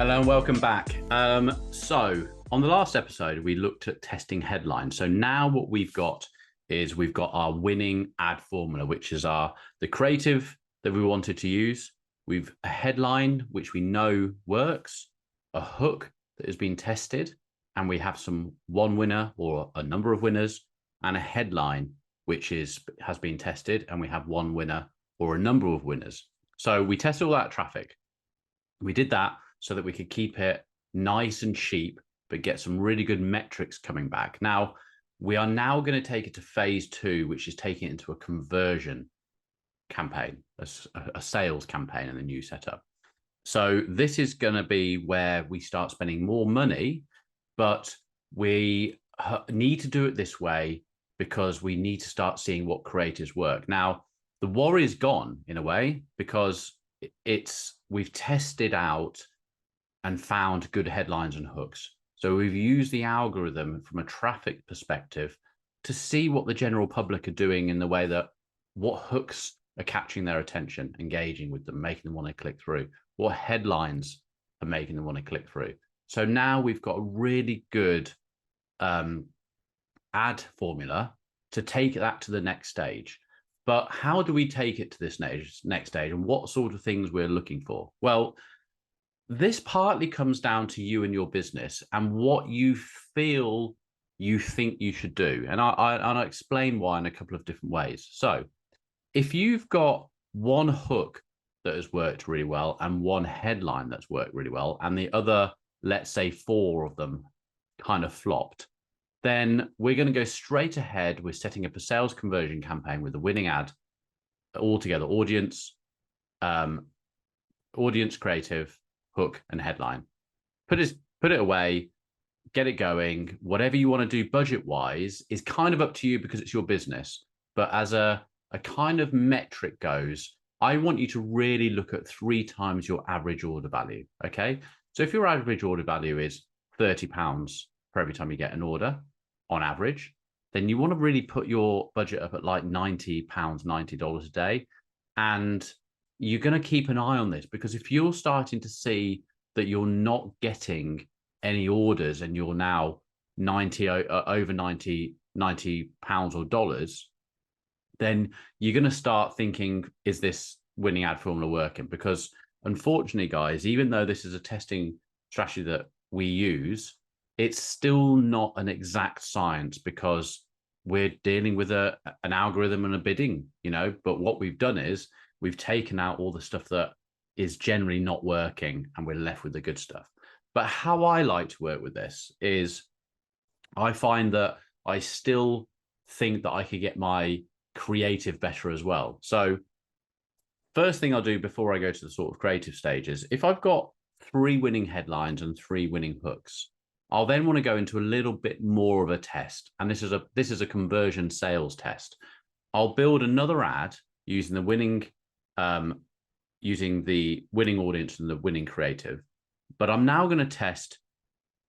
Hello and welcome back. So on the last episode, we looked at testing headlines. So now what we've got is we've got our winning ad formula, which is the creative that we wanted to use. We've a headline, which we know works, a hook that has been tested, and we have one winner or a number of winners, and a headline, which has been tested, and we have one winner or a number of winners. So we tested all that traffic. We did that so that we could keep it nice and cheap, but get some really good metrics coming back. Now, we are now going to take it to phase 2, which is taking it into a conversion campaign, a sales campaign in the new setup. So this is going to be where we start spending more money, but we need to do it this way because we need to start seeing what creatives work. Now, the worry is gone in a way because we've tested out and found good headlines and hooks. So we've used the algorithm from a traffic perspective to see what the general public are doing in the way that what hooks are catching their attention, engaging with them, making them want to click through, what headlines are making them want to click through. So now we've got a really good ad formula to take that to the next stage. But how do we take it to this next stage, and what sort of things we're looking for? Well, this partly comes down to you and your business and what you feel you think you should do. And I'll explain why in a couple of different ways. So if you've got one hook that has worked really well and one headline that's worked really well, and the other, let's say 4 of them kind of flopped, then we're going to go straight ahead with setting up a sales conversion campaign with a winning ad altogether: audience, creative, hook, and headline. Put it away, get it going. Whatever you want to do budget wise is kind of up to you because it's your business. But as a kind of metric goes, I want you to really look at 3 times your average order value. Okay. So if your average order value is £30 for every time you get an order on average, then you want to really put your budget up at like £90, $90 a day. And you're going to keep an eye on this, because if you're starting to see that you're not getting any orders and you're now over 90 pounds or dollars, then you're going to start thinking, is this winning ad formula working? Because unfortunately, guys, even though this is a testing strategy that we use, it's still not an exact science because we're dealing with an algorithm and a bidding, but what we've done is we've taken out all the stuff that is generally not working and we're left with the good stuff. But how I like to work with this is I find that I still think that I could get my creative better as well. So first thing I'll do before I go to the sort of creative stages, if I've got 3 winning headlines and 3 winning hooks, I'll then want to go into a little bit more of a test. And this is a conversion sales test. I'll build another ad using the winning audience and the winning creative. But I'm now going to test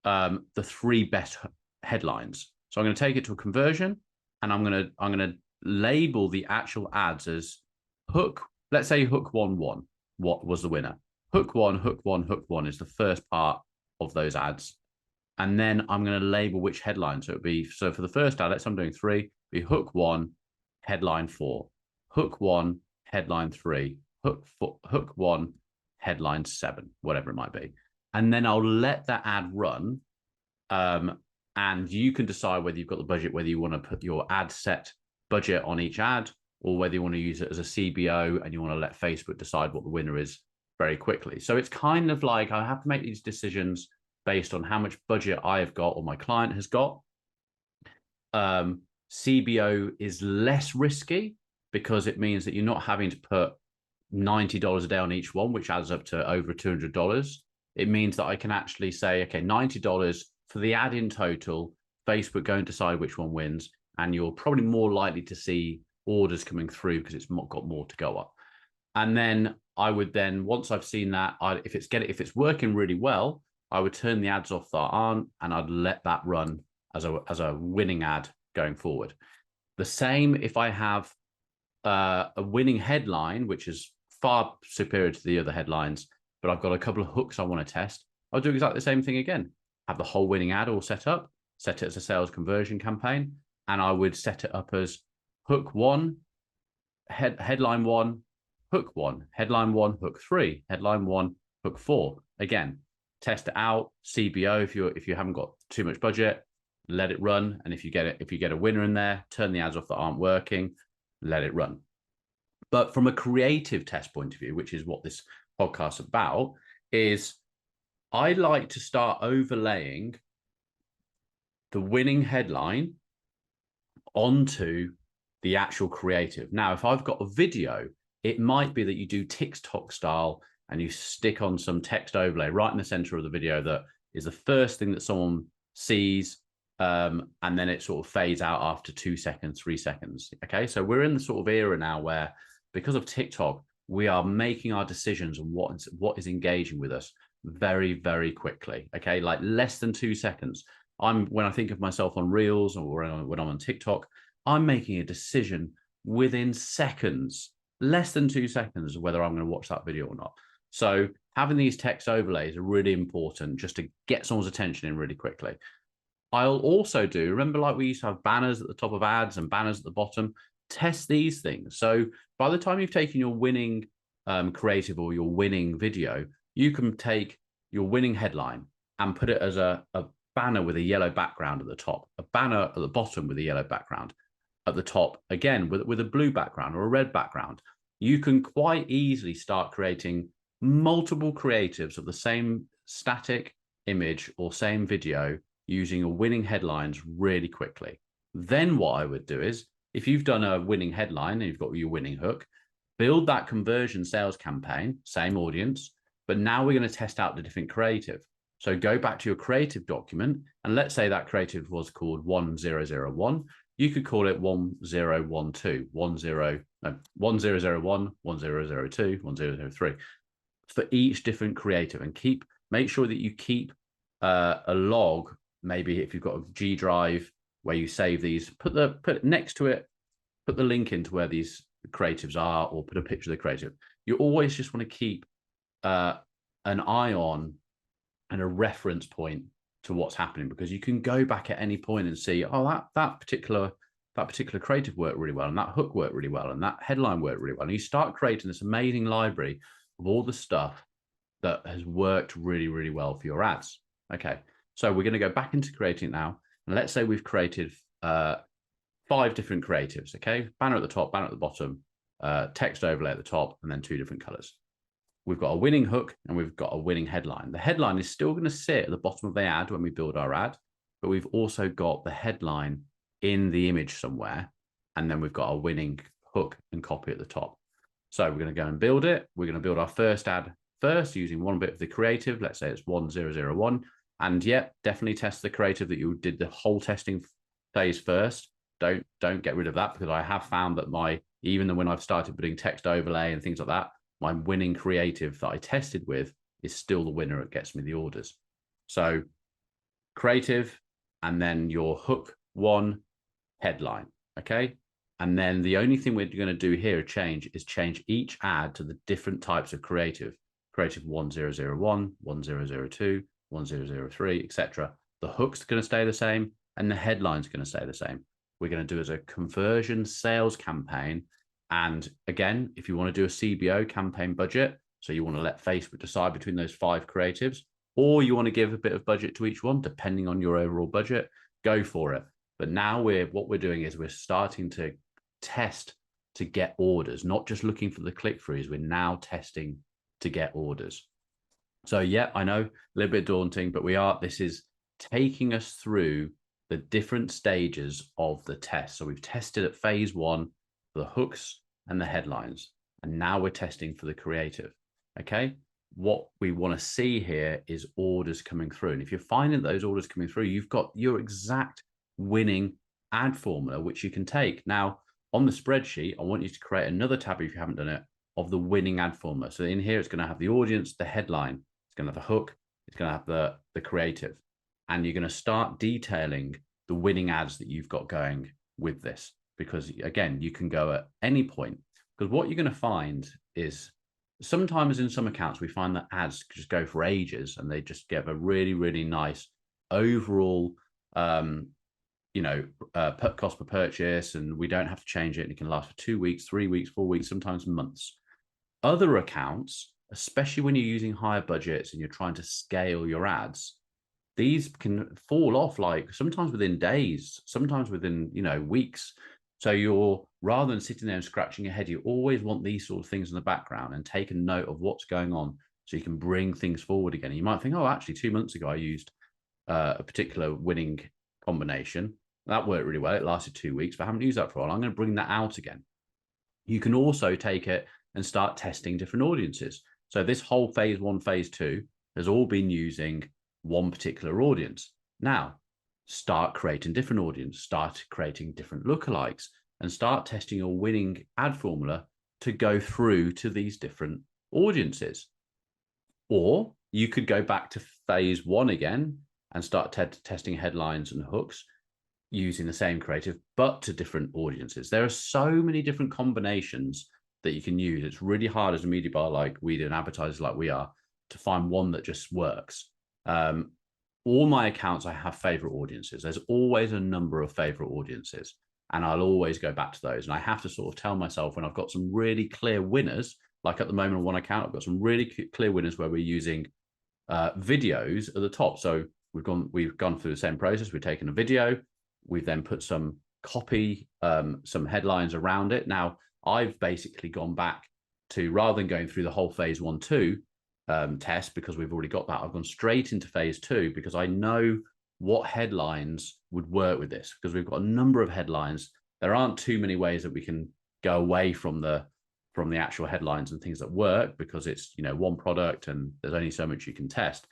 the 3 best headlines. So I'm going to take it to a conversion, and I'm going to label the actual ads as hook. Let's say hook 1-1. What was the winner? Hook 1, hook 1, hook 1 is the first part of those ads. And then I'm going to label which headline. So for the first ad, let's say I'm doing 3, be hook 1, headline 4, hook 1, headline 3, hook 1, headline 7, whatever it might be. And then I'll let that ad run. And you can decide whether you've got the budget, whether you want to put your ad set budget on each ad, or whether you want to use it as a CBO and you want to let Facebook decide what the winner is very quickly. So it's kind of like I have to make these decisions based on how much budget I have got or my client has got. CBO is less risky because it means that you're not having to put $90 a day on each one, which adds up to over $200. It means that I can actually say, okay, $90 for the ad in total, Facebook go and decide which one wins, and you're probably more likely to see orders coming through because it's got more to go up. And then I would once I've seen that, if it's working really well, I would turn the ads off that aren't, and I'd let that run as a winning ad going forward. The same if I have a winning headline, which is far superior to the other headlines, but I've got a couple of hooks I want to test. I'll do exactly the same thing again. Have the whole winning ad all set up, set it as a sales conversion campaign, and I would set it up as hook one, headline one, hook one, headline one, hook three, headline one, hook four. Again, test it out, CBO if you haven't got too much budget, let it run. And if you get a winner in there, turn the ads off that aren't working, let it run. But from a creative test point of view, which is what this podcast is about, is I like to start overlaying the winning headline onto the actual creative. Now, if I've got a video, it might be that you do TikTok style and you stick on some text overlay right in the center of the video that is the first thing that someone sees, and then it sort of fades out after 2 seconds, 3 seconds. Okay, so we're in the sort of era now where, because of TikTok, we are making our decisions on what is engaging with us very, very quickly. Okay, like less than 2 seconds. When I think of myself on Reels or when I'm on TikTok, I'm making a decision within seconds, less than 2 seconds, whether I'm going to watch that video or not. So having these text overlays are really important just to get someone's attention in really quickly. I'll also remember, like we used to have banners at the top of ads and banners at the bottom. Test these things. So by the time you've taken your winning creative or your winning video, you can take your winning headline and put it as a banner with a yellow background at the top, a banner at the bottom with a yellow background, at the top again with a blue background or a red background. You can quite easily start creating multiple creatives of the same static image or same video using a winning headlines really quickly. Then what I would do is, if you've done a winning headline and you've got your winning hook, build that conversion sales campaign, same audience, but now we're going to test out the different creative. So go back to your creative document, and let's say that creative was called 1001. You could call it 1012, 1001, 1002, 1003 for each different creative, and make sure that you keep a log. Maybe if you've got a G drive where you save these, put it next to it, put the link into where these creatives are, or put a picture of the creative. You always just want to keep an eye on and a reference point to what's happening, because you can go back at any point and see, oh, that particular creative worked really well, and that hook worked really well, and that headline worked really well. And you start creating this amazing library of all the stuff that has worked really, really well for your ads. Okay, so we're going to go back into creating it now. And let's say we've created 5 different creatives. Okay, banner at the top, banner at the bottom, text overlay at the top, and then 2 different colors. We've got a winning hook and we've got a winning headline. The headline is still going to sit at the bottom of the ad when we build our ad, but we've also got the headline in the image somewhere. And then we've got a winning hook and copy at the top. So we're going to go and build it. We're going to build our first ad first using one bit of the creative. Let's say it's 1001. And yet, definitely test the creative that you did the whole testing phase first. Don't get rid of that, because I have found that even when I've started putting text overlay and things like that, my winning creative that I tested with is still the winner. It gets me the orders. So creative, and then your hook one headline. Okay. And then the only thing we're going to do here is change each ad to the different types of creative 1001, 1002, 1003, etc. The hook's going to stay the same and the headline's going to stay the same. We're going to do as a conversion sales campaign. And again, if you want to do a CBO, campaign budget, so you want to let Facebook decide between those 5 creatives, or you want to give a bit of budget to each one, depending on your overall budget, go for it. But now what we're doing is we're starting to test to get orders, not just looking for the click-throughs. We're now testing to get orders. So yeah, I know, a little bit daunting, but this is taking us through the different stages of the test. So we've tested at phase 1 for the hooks and the headlines, and now we're testing for the creative. Okay, what we want to see here is orders coming through, and if you're finding those orders coming through, you've got your exact winning ad formula, which you can take. Now on the spreadsheet, I want you to create another tab, if you haven't done it, of the winning ad formula. So in here, it's going to have the audience, the headline, it's going to have the hook, it's going to have the creative, and you're going to start detailing the winning ads that you've got going with this. Because again, you can go at any point, because what you're going to find is sometimes in some accounts, we find that ads just go for ages and they just give a really, really nice overall, cost per purchase, and we don't have to change it. And it can last for 2 weeks, 3 weeks, 4 weeks, sometimes months. Other accounts, especially when you're using higher budgets and you're trying to scale your ads, these can fall off like sometimes within days, sometimes within, weeks. So you're, rather than sitting there and scratching your head, you always want these sort of things in the background and take a note of what's going on so you can bring things forward again. You might think, oh, actually 2 months ago I used a particular winning combination. That worked really well. It lasted 2 weeks, but I haven't used that for a while. I'm going to bring that out again. You can also take it and start testing different audiences. So this whole phase 1, phase 2 has all been using one particular audience. Now, start creating different audience, start creating different lookalikes, and start testing your winning ad formula to go through to these different audiences. Or you could go back to phase 1 again and start testing headlines and hooks using the same creative, but to different audiences. There are so many different combinations that you can use. It's really hard as a media buyer like we do and advertisers like we are to find one that just works. All my accounts, I have favorite audiences. There's always a number of favorite audiences, and I'll always go back to those. And I have to sort of tell myself when I've got some really clear winners, like at the moment on one account, I've got some really clear winners where we're using videos at the top. So we've gone through the same process. We've taken a video, we've then put some copy, some headlines around it. Now, I've basically gone back to, rather than going through the whole phase 1, 2 test, because we've already got that, I've gone straight into phase 2 because I know what headlines would work with this, because we've got a number of headlines. There aren't too many ways that we can go away from the actual headlines and things that work, because it's, one product and there's only so much you can test.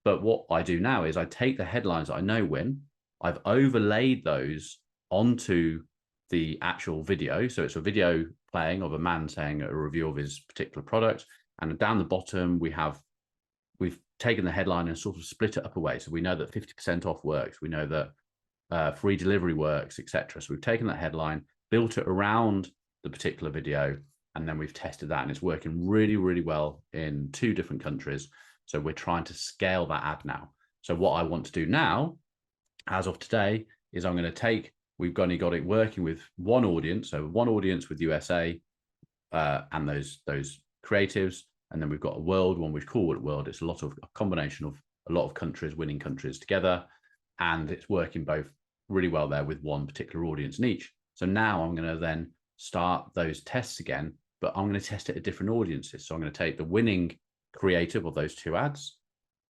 But what I do now is I take the headlines that I know win, I've overlaid those onto the actual video. So it's a video playing of a man saying a review of his particular product. And down the bottom, we've taken the headline and sort of split it up away. So we know that 50% off works. We know that free delivery works, etc. So we've taken that headline, built it around the particular video, and then we've tested that, and it's working really, really well in 2 different countries. So we're trying to scale that ad now. So what I want to do now, as of today, is I'm going to take, we've only got it working with one audience. So one audience with USA and those creatives. And then we've got a world one, we call it world. It's a combination of a lot of countries, winning countries together. And it's working both really well there with one particular audience in each. So now I'm going to then start those tests again, but I'm going to test it at different audiences. So I'm going to take the winning creative of those 2 ads,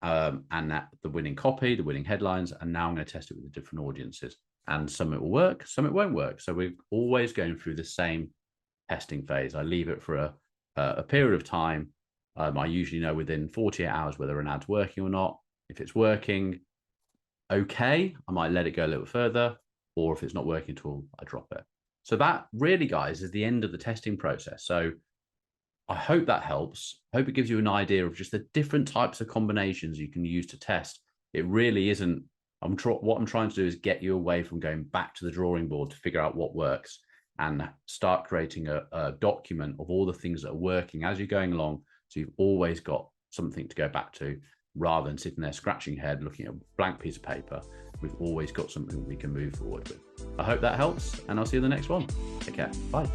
and the winning copy, the winning headlines, and now I'm going to test it with the different audiences. And some it will work, some it won't work. So we're always going through the same testing phase. I leave it for a period of time. I usually know within 48 hours whether an ad's working or not. If it's working okay, I might let it go a little further, or if it's not working at all, I drop it. So that really, guys, is the end of the testing process. So I hope that helps. I hope it gives you an idea of just the different types of combinations you can use to test. It really isn't, what I'm trying to do is get you away from going back to the drawing board to figure out what works, and start creating a document of all the things that are working as you're going along. So you've always got something to go back to, rather than sitting there scratching your head, looking at a blank piece of paper. We've always got something we can move forward with. I hope that helps, and I'll see you in the next one. Take care. Bye.